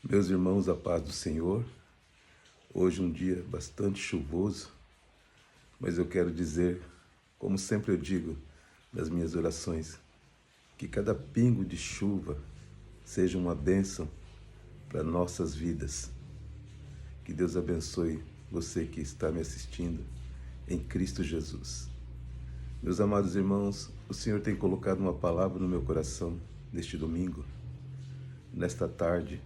Meus irmãos, a paz do Senhor. Hoje um dia bastante chuvoso, mas eu quero dizer, como sempre eu digo nas minhas orações, que cada pingo de chuva seja uma bênção para nossas vidas. Que Deus abençoe você que está me assistindo em Cristo Jesus. Meus amados irmãos, o Senhor tem colocado uma palavra no meu coração neste domingo, nesta tarde,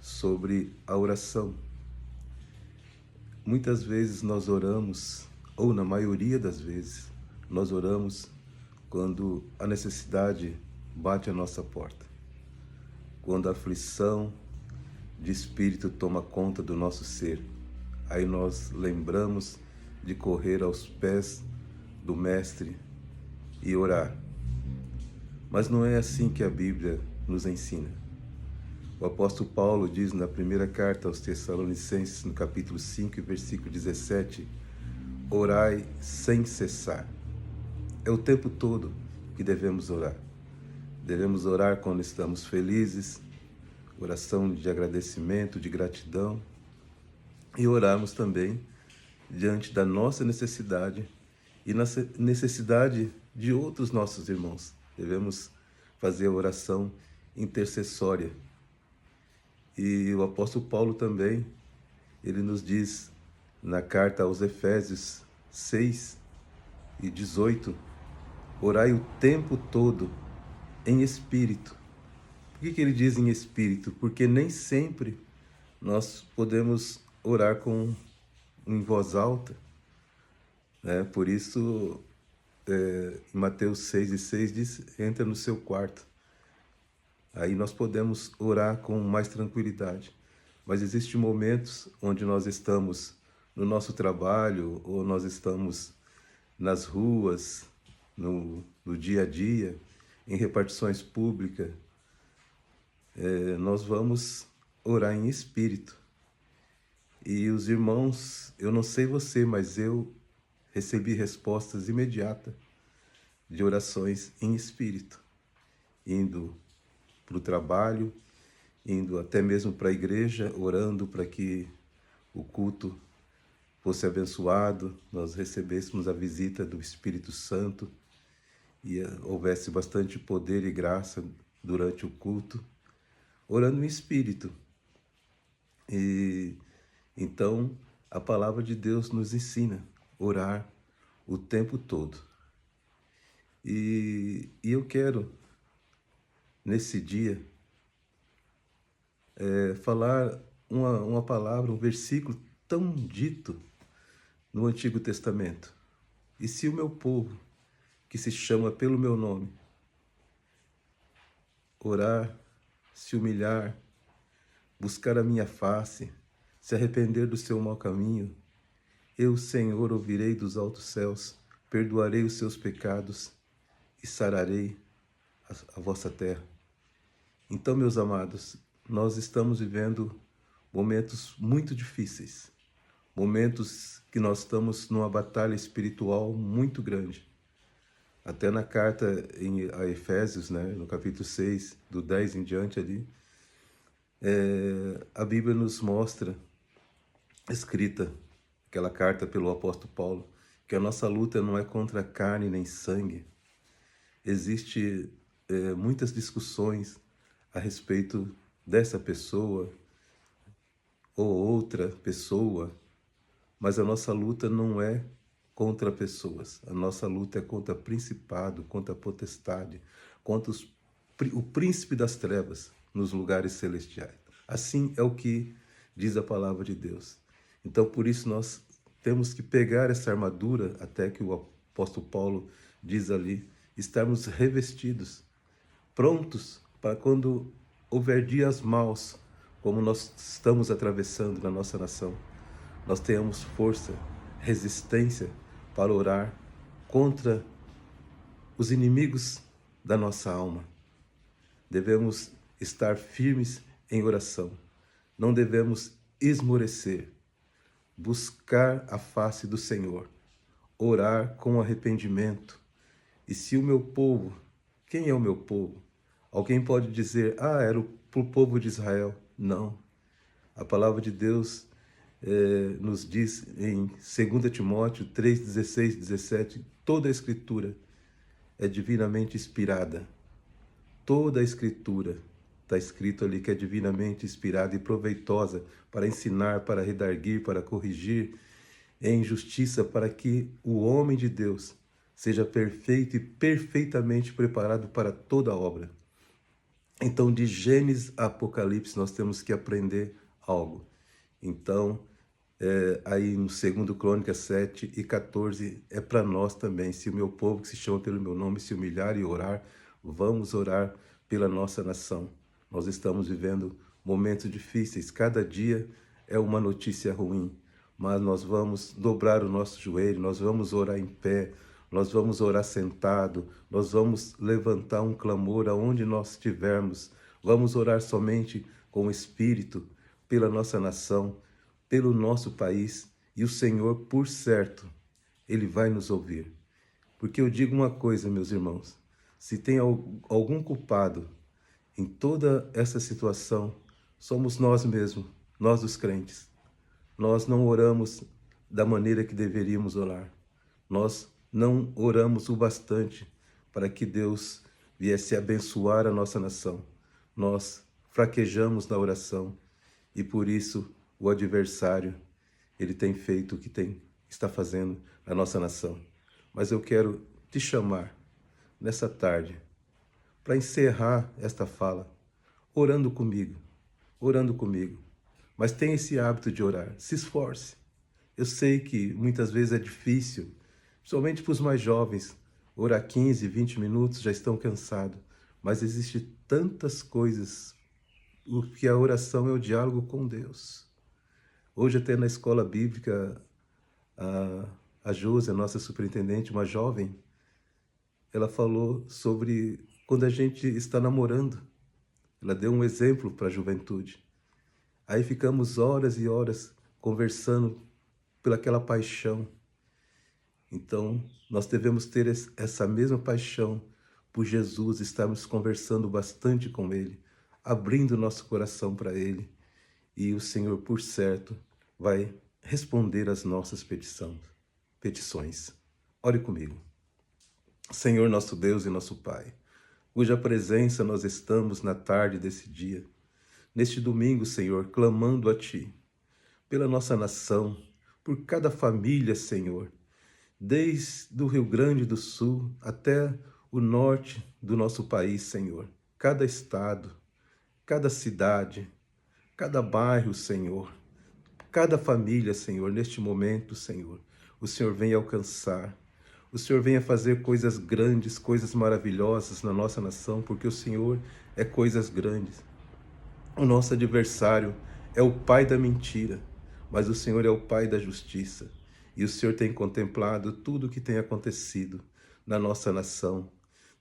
sobre a oração. Muitas vezes nós oramos, ou na maioria das vezes, nós oramos quando a necessidade bate à nossa porta. Quando a aflição de espírito toma conta do nosso ser. Aí nós lembramos de correr aos pés do Mestre e orar. Mas não é assim que a Bíblia nos ensina. O apóstolo Paulo diz na primeira carta aos Tessalonicenses, no capítulo 5, versículo 17, orai sem cessar. É o tempo todo que devemos orar. Devemos orar quando estamos felizes, oração de agradecimento, de gratidão, e orarmos também diante da nossa necessidade e na necessidade de outros nossos irmãos. Devemos fazer a oração intercessória. E o apóstolo Paulo também, ele nos diz na carta aos Efésios 6 e 18, orai o tempo todo em espírito. Por que ele diz em espírito? Porque nem sempre nós podemos orar em voz alta, né? Por isso, em Mateus 6:6 diz, entra no seu quarto. Aí nós podemos orar com mais tranquilidade. Mas existem momentos onde nós estamos no nosso trabalho, ou nós estamos nas ruas, no dia a dia, em repartições públicas. Nós vamos orar em espírito. E os irmãos, eu não sei você, mas eu recebi respostas imediatas de orações em espírito, indo para o trabalho, indo até mesmo para a igreja, orando para que o culto fosse abençoado, nós recebêssemos a visita do Espírito Santo e houvesse bastante poder e graça durante o culto, orando em espírito. E então a palavra de Deus nos ensina a orar o tempo todo. E eu quero, nesse dia, falar uma palavra, um versículo tão dito no Antigo Testamento. E se o meu povo, que se chama pelo meu nome, orar, se humilhar, buscar a minha face, se arrepender do seu mau caminho, eu, Senhor, ouvirei dos altos céus, perdoarei os seus pecados e sararei a vossa terra. Então, meus amados, nós estamos vivendo momentos muito difíceis, momentos que nós estamos numa batalha espiritual muito grande. Até na carta a Efésios, né, no capítulo 6, do 10 em diante ali, a Bíblia nos mostra, escrita, aquela carta pelo apóstolo Paulo, que a nossa luta não é contra carne nem sangue. Existem muitas discussões a respeito dessa pessoa ou outra pessoa, mas a nossa luta não é contra pessoas. A nossa luta é contra principado, contra potestade, contra o príncipe das trevas nos lugares celestiais. Assim é o que diz a palavra de Deus. Então, por isso, nós temos que pegar essa armadura, até que o apóstolo Paulo diz ali, estarmos revestidos, prontos para quando houver dias maus, como nós estamos atravessando na nossa nação, nós tenhamos força, resistência para orar contra os inimigos da nossa alma. Devemos estar firmes em oração. Não devemos esmorecer. Buscar a face do Senhor. Orar com arrependimento. E se o meu povo, quem é o meu povo? Alguém pode dizer, era o povo de Israel. Não. A palavra de Deus nos diz em 2 Timóteo 3, 16, 17, toda a Escritura é divinamente inspirada. Toda a Escritura está escrito ali que é divinamente inspirada e proveitosa para ensinar, para redarguir, para corrigir em justiça, para que o homem de Deus seja perfeito e perfeitamente preparado para toda obra. Então, de Gênesis a Apocalipse, nós temos que aprender algo. Então, aí no 2 Crônicas 7 e 14, é para nós também. Se o meu povo, que se chama pelo meu nome, se humilhar e orar, vamos orar pela nossa nação. Nós estamos vivendo momentos difíceis. Cada dia é uma notícia ruim. Mas nós vamos dobrar o nosso joelho, nós vamos orar em pé, nós vamos orar sentado, nós vamos levantar um clamor aonde nós estivermos. Vamos orar somente com o Espírito pela nossa nação, pelo nosso país. E o Senhor, por certo, Ele vai nos ouvir. Porque eu digo uma coisa, meus irmãos, se tem algum culpado em toda essa situação, somos nós mesmos, nós os crentes. Nós não oramos da maneira que deveríamos orar. Nós não oramos o bastante para que Deus viesse abençoar a nossa nação. Nós fraquejamos na oração e por isso o adversário, ele tem feito o que está fazendo na nossa nação. Mas eu quero te chamar nessa tarde para encerrar esta fala, orando comigo. Mas tenha esse hábito de orar, se esforce. Eu sei que muitas vezes é difícil, principalmente para os mais jovens, orar 15, 20 minutos já estão cansados, mas existem tantas coisas, o que a oração é o diálogo com Deus. Hoje até na escola bíblica, a Josi, a nossa superintendente, uma jovem, ela falou sobre quando a gente está namorando. Ela deu um exemplo para a juventude. Aí ficamos horas e horas conversando pelaquela paixão. Então, nós devemos ter essa mesma paixão por Jesus, estarmos conversando bastante com Ele, abrindo nosso coração para Ele. E o Senhor, por certo, vai responder às nossas petições. Ore comigo. Senhor, nosso Deus e nosso Pai, cuja presença nós estamos na tarde desse dia, neste domingo, Senhor, clamando a Ti, pela nossa nação, por cada família, Senhor, desde o Rio Grande do Sul até o norte do nosso país, Senhor. Cada estado, cada cidade, cada bairro, Senhor, cada família, Senhor, neste momento, Senhor, o Senhor vem alcançar. O Senhor venha fazer coisas grandes, coisas maravilhosas na nossa nação, porque o Senhor é coisas grandes. O nosso adversário é o pai da mentira, mas o Senhor é o pai da justiça. E o Senhor tem contemplado tudo o que tem acontecido na nossa nação.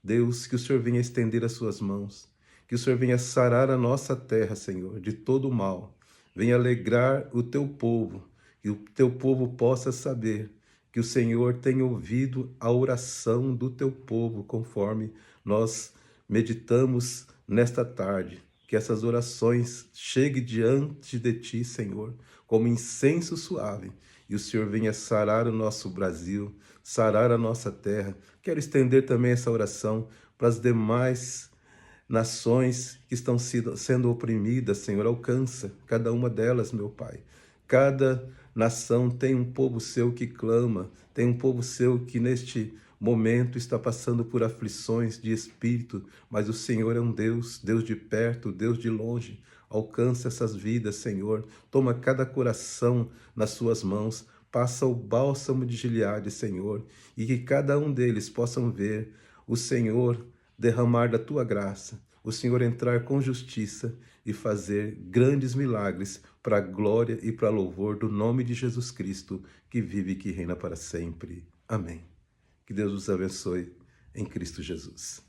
Deus, que o Senhor venha estender as suas mãos, que o Senhor venha sarar a nossa terra, Senhor, de todo o mal. Venha alegrar o teu povo, que o teu povo possa saber que o Senhor tem ouvido a oração do teu povo, conforme nós meditamos nesta tarde. Que essas orações cheguem diante de ti, Senhor, como incenso suave. E o Senhor venha sarar o nosso Brasil, sarar a nossa terra. Quero estender também essa oração para as demais nações que estão sendo oprimidas, Senhor. Alcança cada uma delas, meu Pai. Cada nação tem um povo seu que clama, tem um povo seu que neste momento está passando por aflições de espírito, mas o Senhor é um Deus, Deus de perto, Deus de longe. Alcança essas vidas, Senhor. Toma cada coração nas suas mãos. Passa o bálsamo de Gileade, Senhor, e que cada um deles possam ver o Senhor derramar da tua graça, o Senhor entrar com justiça e fazer grandes milagres para a glória e para louvor do nome de Jesus Cristo, que vive e que reina para sempre. Amém. Que Deus os abençoe em Cristo Jesus.